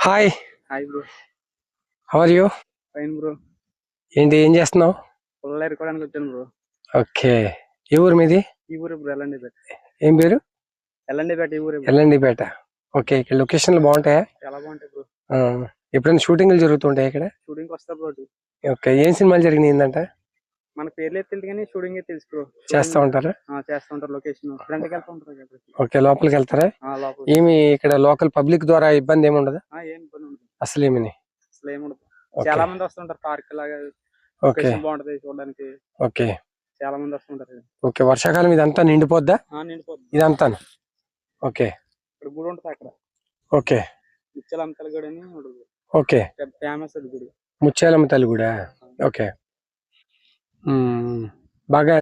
Hi. Hi bro. How are you? Fine bro. ఏం చేస్తున్నావు? పొలాలు ఏరుకోవడానికి వచ్చాను బ్రో. ఓకే. ఏ ఊరు మీది? ఈ ఊరే బ్రో, ఎల్లండిపేట. ఏం పేరు? ఎల్లండిపేట ఈ ఊరే బ్రో. ఎల్లండిపేట. ఓకే. ఇక్కడ లొకేషన్లు బాగుంటాయా? చాలా బాగుంటాయి బ్రో. ఎప్పుడైనా షూటింగ్లు జరుగుతుంటాయి ఇక్కడ? షూటింగ్ వస్తా బ్రో. ఓకే. ఏం సినిమాలు జరిగినాయి ఏంటంట? మన పేర్లు అయితే తెలియదు కానీ షూటింగ్ తెలుసు బ్రో. చేస్తా ఉంటారా? చేస్తా ఉంటారు. లొకేషన్ ఫ్రంట్కి వెళ్తా ఉంటారు కదా. ఓకే. లోపలికి వెళ్తారా? లోపల ఏమి ఇక్కడ లోకల్ పబ్లిక్ ద్వారా ఇబ్బంది ఏమి ఉండదా? ఏం ఇబ్బంది ఉండదు అసలు ఏమని? అసలు ఏముండదు. చాలా మంది వస్తుంటారు పార్క్ లాగా. ఓకే. బాగుంటది చూడడానికి. ఓకే. చాలా మంది వస్తుంటారు. ఓకే. వర్షాకాలం ఇదంతా నిండిపోద్దా? నిండిపోద్ది ఇదంతా. ఓకే. ఇక్కడ గుడి ఉంటుంది అక్కడ. ఓకే. ముత్యాలమ్మ తల్లి గుడి అని ఉంటుంది. ఓకే. ఫేమస్ అది గుడి. ముత్యాలమ్మ తల్లి గుడా? ఓకే. బాగా